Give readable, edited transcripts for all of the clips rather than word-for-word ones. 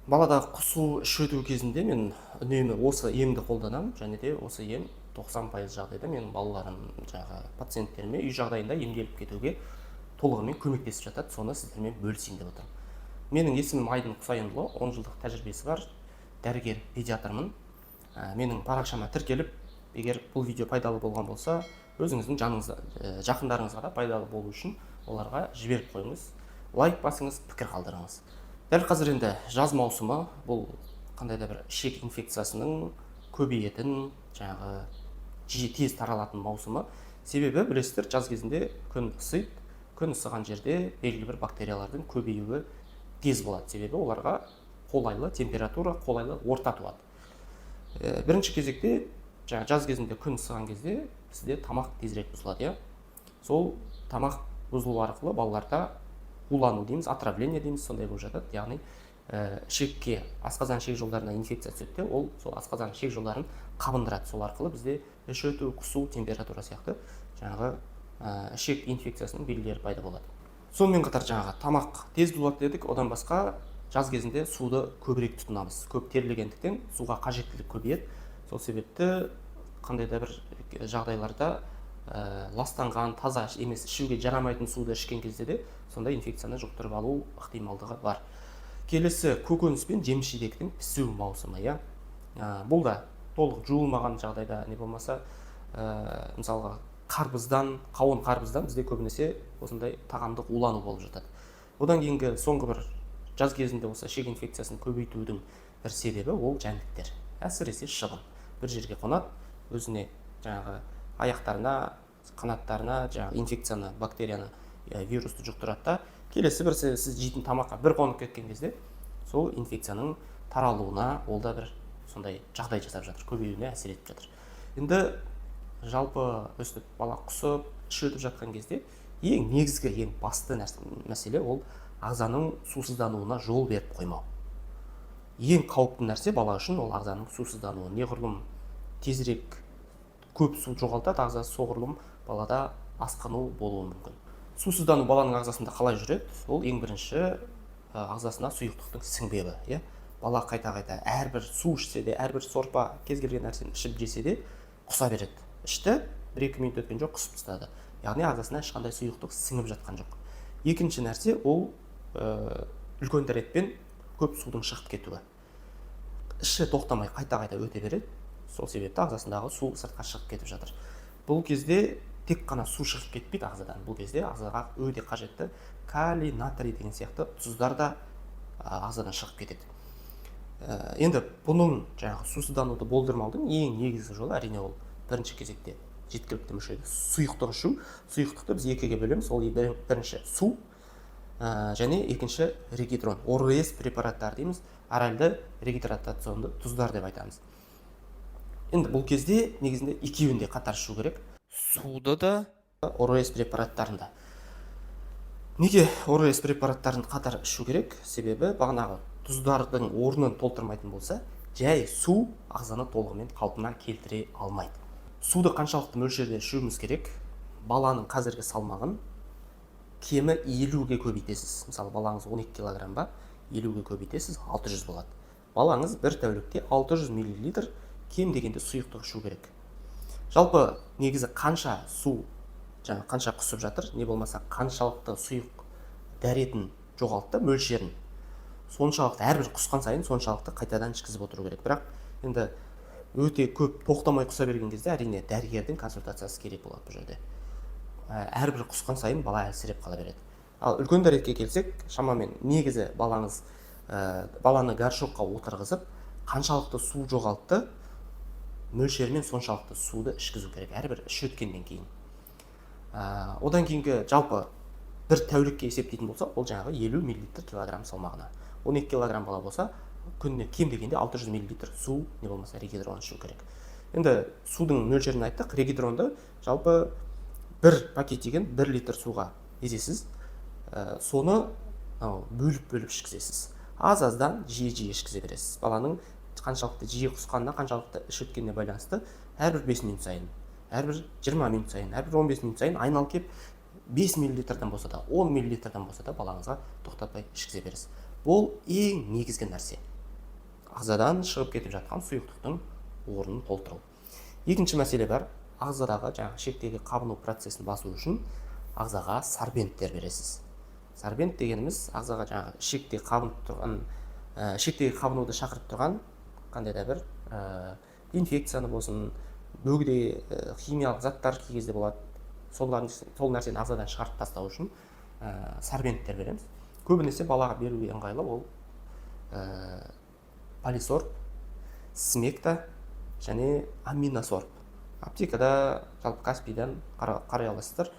Балада құсу іш өту кезінде мен үнемі осы емді қолданамын, және де осы ем 90% жағдайда менің балаларым пациенттеріме үй жағдайында емделіп кетуге толығымен көмектесіп жатады. Соны сіздермен бөлісейін деп отырмын. Менің есімім Айдын Құсайынұлы, 10 жылдық тәжірибесі бар дәрігер педиатрмын. Менің парақшама тіркеліп, егер бұл видео пайдалы болған болса, өзіңіздің жақындарыңызға да пайдалы болу үшін оларға жіберіп қойыңыз, лайк басыңыз, пікір қалдырыңыз. Дәл қазір енді жаз маусымы, бұл қандай да бір ішек инфекциясының көбейетін, жиі тез таралатын маусымы. Себебі білесіздер, жаз кезінде күн ысиды, күн ысыған жерде белгілі бір бактериялардың көбеюі тез болады. Себебі оларға қолайлы температура, қолайлы орта туады. Бірінші кезекте жаз кезінде күн ысыған кезде бізде тамақ тезірек бұзылады. Сол тамақ бұзылу арқылы балаларда улану дейміз, отравление дейміз, сондай болып жатады. Яғни ішекке, асқазан ішек жолдарына инфекция түседі, ол сол асқазан ішек жолдарын қабындырады. Сол арқылы бізде іш өту, құсу, температура сияқты ішек инфекциясының белгілері пайда болады. Сонымен қатар тамақ тез бұзылады дедік. Одан басқа жаз кезінде суды көбірек тұтынамыз. Көп терлегендіктен суға қажеттілік көбейеді. Сол себепті қандай да бір жағдайларда ластанған, таза емес, ішуге жарамайтын суды ішкен кезде де сондай инфекцияны жұқтырып алу ықтималдығы бар. Келесі, көкөніс пен жеміс жидектің пісу маусымы. Бұл да толық жуылмаған жағдайда, не болмаса, мысалға қауын қарбыздан бізде көбінесе осындай тағамдық улану болып жатады. Одан кейінгі соңғы бір жаз кезінде осы ішек инфекциясын көбейтудің бір себебі ол жәндіктер. Әсіресе шыбын бір жерге қонады, өзіне аяқтарына, қанаттарына инфекцияны, бактерияны, вирусты жұқтырады да, келесі бір сіз жейтін тамаққа бір қонып кеткен кезде сол инфекцияның таралуына ол да бір сондай жағдай жасап жатыр, көбеюіне әсер етіп жатыр. Енді жалпы өстіп бала құсып, іш өтіп жатқан кезде ең негізгі, ең басты мәселе ол ағзаның сусыздануына жол беріп қоймау. Ең қауіпті нәрсе бала үшін ол ағзаның сусыздануы. Неғұрлым тезірек көп су жоғалтады ағзасы, соғұрлым балада асқыну болуы мүмкін. Сусыздану баланың ағзасында қалай жүреді? Ол ең бірінші ағзасына сұйықтықтың сіңбеуі. Бала қайта-қайта әрбір су ішсе де, әрбір сорпа, кез келген нәрсені ішіп жесе де құса береді. Ішті, 1-2 минут өткен жоқ, құсып тастады. Яғни ағзасына ешқандай сұйықтық сіңіп жатқан жоқ. Екінші нәрсе ол үлкен дәретпен көп судың шығып кетуі. Іші тоқтамай қайта-қайта өте береді. Сол себепті ағзасындағы су сыртқа шығып кетіп жатыр. Бұл кезде тек қана су шығып кетпейді ағзадан. Бұл кезде ағзаға өте қажетті калий, натрий деген сияқты тұздар да ағзадан шығып кетеді. Енді бұның сусыздануды болдырмаудың ең негізгі жолы әрине ол бірінші кезекте жеткілікті мөлшерде сұйықтық ішу. Сұйықтықты біз екіге бөлеміз. Ол бірінші су және екінші регидрон. ОРС препараттар дейміз, аральды регидратационды тұздар деп айтамыз. Енді бұл кезде негізінде екеуін де қатар ішу керек. Суды да, ОРС препараттарында. Неге ОРС препараттарын қатар ішу керек? Себебі бағанағы тұздардың орнын толтырмайтын болса, жай су ағзаны толығымен қалпына келтіре алмайды. Суды қаншалықты мөлшерде ішуіміз керек? Баланың қазіргі салмағын кемі 50-ге көбейтесіз. Мысалы, балаңыз 12 килограмм ба, 50-ге көбейтесіз, 600 болады. Балаңыз бір тәулікте 600 мл кем дегенде сұйықтық ішу керек. Жалпы негізі қанша су, қанша құсып жатыр, не болмаса қаншалықты сұйық дәретін жоғалтты, мөлшерін. Соншалықты әрбір құсқан сайын соншалықты қайтадан ішкізіп отыру керек. Бірақ енді өте көп тоқтамай құса берген кезде әрине дәрігердің консультациясы керек болады бұл жерде. Әрбір құсқан сайын бала әлсіреп қала береді. Ал үлкен дәретке келсек, шамамен негізі баланы горшокқа отырғызып, қаншалықты су жоғалтты, мөлшермен соншалықты суды ішкізу керек, әрбір іш өткеннен кейін. Одан кейінгі жалпы бір тәулікке есептейтін болса, ол 50 мл килограмм салмағына. 12 килограмм бала болса, күніне кем дегенде 600 мл су, не болмаса регидрон ішу керек. Енді судың мөлшерін айттық, регидронды жалпы бір пакетиген 1 литр суға езесіз, соны бөліп ішкізесіз. Аз-аздан жиі ішкізе бересіз. Баланың қаншалықты жиі құсқанына, қаншалықты іш өткеніне байланысты әрбір 5 минут сайын, әрбір 20 минут сайын, әрбір 15 минут сайын айналып кеп 5 мл болса да, 10 мл болса да балаңызға тоқтатпай ішкізе бересіз. Бұл ең негізгі нәрсе. ағзадан шығып кетіп жатқан сұйықтықтың орнын толтыру. Екінші мәселе бар, ағзадағы жаңағы ішектегі қабыну процесін басу үшін ағзаға сорбенттер бересіз. Сорбент дегеніміз ағзаға жаңағы ішектегі қабынып тұрған, ішектегі қабынуды шақырып тұрған қандай да бір инфекцияны болсын, бөгде химиялық заттар кей кезде болады, сол нәрсені ағзадан шығарып тастау үшін сорбенттер береміз. Көбінесе балаға беруге ыңғайлы ол полисорб, смекта және аминосорб. Аптекада, жалпы Каспийдан қарай аласыздар.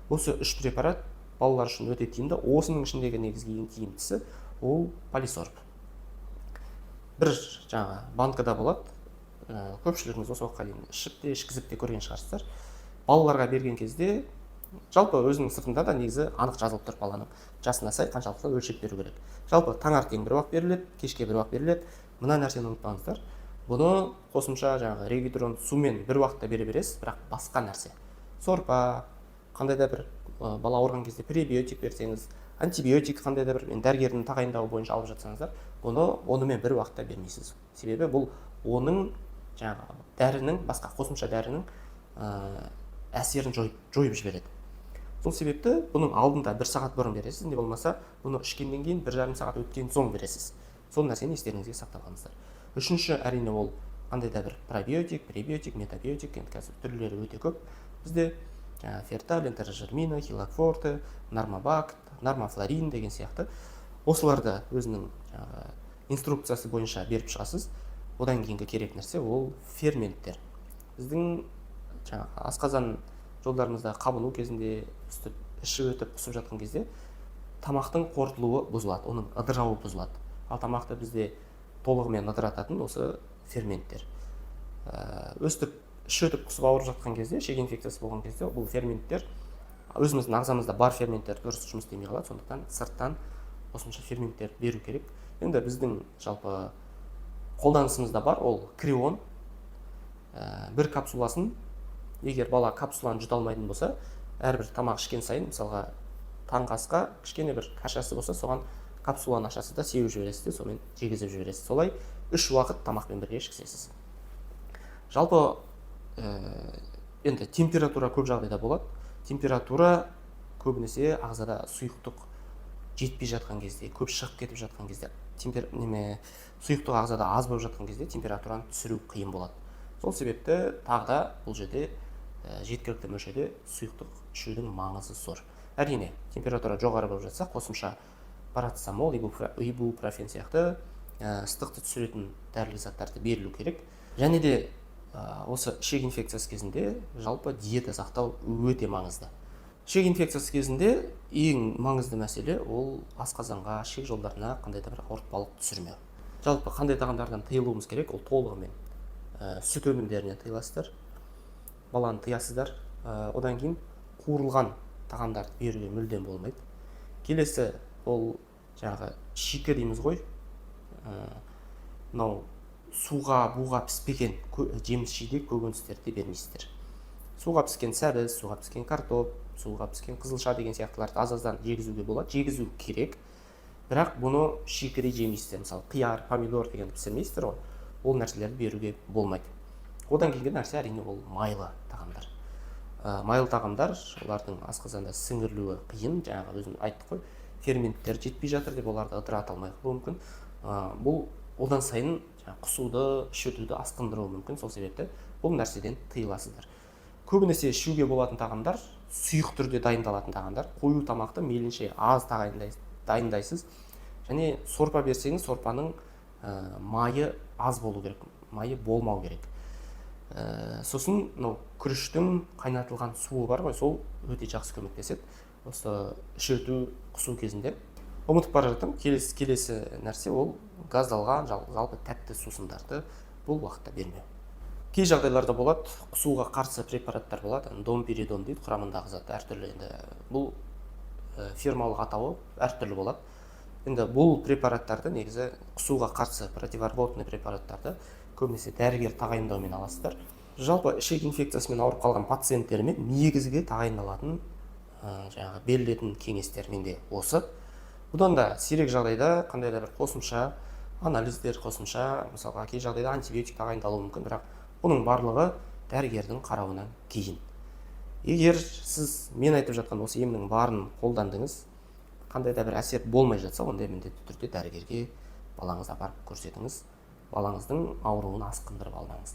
Осы үш препарат балалар үшін өте тиімді. Осының ішіндегі негізгі ең тиімдісі ол полисорб. Бір жаңа банкада болады. Көпшілігіңіз осы уақытқа дейін ішіп те ішкізіп те көрген шығарсыздар. Балаларға берген кезде жалпы өзінің сыртында да негізі анық жазылып тұр баланың жасына сай қаншалықты өлшеп беру керек. Жалпы таңертең бір уақыт беріледі, кешке бір уақыт беріледі. Мына нәрсені ұмытпаңыздар. Бұны қосымша жаңағы регидрон сумен бір уақытта бере бересіз, бірақ басқа нәрсе. Сорпа, қандай да бір бала ауырған кезде пребиотик берсеңіз, антибиотик қандай да бір дәрігердің тағайындауы бойынша алып жатсаңыздар, бұны онымен бір уақытта бермейсіз. Себебі бұл оның жаңағы дәрінің, басқа қосымша дәрінің әсерін жойып жібереді. Сол себепті бұның алдында 1 сағат бұрын бересіз, не болмаса бұны ішкеннен кейін 1,5 сағат өткен соң бересіз. Сол нәрсені естеріңізге сақтап алыңыздар. Үшінші әрине ол қандай да бір пробиотик, пребиотик, метабиотик, енді қазір түрлері өте көп. Бізде ферталин, терражермина, хилокфорте, нормабакт, нормафлорин деген сияқты осыларды өзінің инструкциясы бойынша беріп шығасыз. Одан кейінгі керек нәрсе ол ферменттер. Біздің асқазан жолдарымызда қабыну кезінде, іші өтіп құсып жатқан кезде тамақтың қорытылуы бұзылады, оның ыдырауы бұзылады. Ал тамақты бізде толығымен ыдырататын осы ферменттер. Өстіп іші өтіп құсып ауырып жатқан кезде, ішек инфекциясы болған кезде бұл ферменттер өзіміздің ағзамызда бар ферменттер дұрыс жұмыс істемей қалады, сондықтан сырттан осынша ферменттер беру керек. Енді біздің жалпы қолданысымызда бар ол крион. Бір капсуласын, егер бала капсуланы жұта алмайтын болса, әрбір тамақ ішкен сайын, мысалға таңғы асқа кішкене бір кашасы болса, соған капсуланы ашасыз да сеуіп жібересіз де, сонымен жегізіп жібересіз. Солай 3 уақыт тамақпен бірге ішкізесіз. Жалпы енді температура көп жағдайда болады. Температура көбінесе ағзада сұйықтық жетпей жатқан кезде, көп шығып кетіп жатқан кезде, сұйықтық ағзада аз болып жатқан кезде температураны түсіру қиын болады. Сол себепті тағы да бұл жерде жеткілікті мөлшерде сұйықтық ішудің маңызы зор. Әрине, температура жоғары болып жатса, қосымша парацетамол, ибупрофен сияқты ыстықты түсіретін дәрілік заттарды берілу керек. Және де осы ішек инфекциясы кезінде жалпы диета сақтау өте маңызды. Ішек инфекциясы кезінде ең маңызды мәселе ол асқазанға, ішек жолдарына қандай да бір ауыртпалық түсірмеу. Жалпы қандай тағамдардан тыйылуымыз керек, ол толығымен сүт өнімдерінен тыйыласыздар, баланы тыясыздар. Одан кейін қуырылған тағамдарды беруге мүлдем болмайды. Келесі ол жаңағы шикі дейміз ғой. Мынау суға, буға піспеген жеміс жидек көкөністерді бермейсіздер. Суға піскен сәбіз, суға піскен картоп, суға піскен қызылша деген сияқтыларды аз-аздан жегізуге болады. Жегізу керек. Бірақ бұны шикідей жемейсіздер. Мысалы, қияр, помидор дегенді пісірмейсіздер ғой. Ол нәрселерді беруге болмайды. Одан кейінгі нәрсе әрине ол майлы тағамдар. Майлы тағамдар, олардың асқазанда сіңірілуі қиын, жаңағы өзім айттық қой, ферменттер жетпей жатыр деп оларды ыдырата алмай қалуы мүмкін. Бұл одан сайын құсуды, іш өтуді асқындыруы мүмкін. Сол себепті бұл нәрседен тыйыласыздар. Көбінесе ішуге болатын тағамдар, сұйық түрде дайындалатын тағамдар, қою тамақты мейлінше аз дайындайсыз. Және сорпа берсеңіз, сорпаның майы аз болу керек, майы болмау керек. Сосын күріштің қайнатылған суы бар ғой, сол өте жақсы көмектеседі. Осы іш өту, құсу кезінде. Ұмытып бара жаттым, келесі нәрсе ол газдалған жалпы тәтті сусындарды бұл уақытта бермеу. Кей жағдайларда болады, құсуға қарсы препараттар болады, домперидон дейді, құрамындағы зат әртүрлі. Бұл фирмалық атауы әртүрлі болады. Енді бұл препараттарды негізі құсуға қарсы противорвотный препараттарды көбінесе дәрігер тағайындаумен аласыздар. Жалпы ішек инфекциясымен ауырып қалған пациенттермен негізге тағайындалатын берілетін кеңестер менде осы. Бұдан да сирек жағдайда қандай да бір қосымша анализдер қосымша, мысалға кей жағдайда антибиотик тағайындалуы мүмкін, бірақ бұның барлығы дәрігердің қарауынан кейін. Егер сіз мен айтып жатқан осы емнің барын қолдандыңыз, қандай да бір әсер болмай жатса, онда міндетті түрде дәрігерге балаңызды апарып көрсетіңіз, балаңыздың ауруын асқындырып алмаңыз.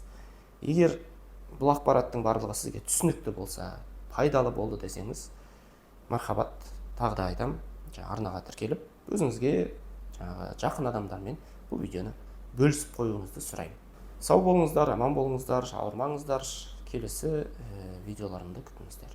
Егер бұл ақпараттың барлығы сізге түсінікті болса, пайдалы болды десеңіз, мархабат, тағы да айтам, арнаға тіркеліп, өзіңізге жақын адамдармен бұл видеоны бөлісіп қоюыңызды сұраймын. Сау болыңыздар, аман болыңыздар, ауырмаңыздар. Келесі видеоларымды күтіңіздер.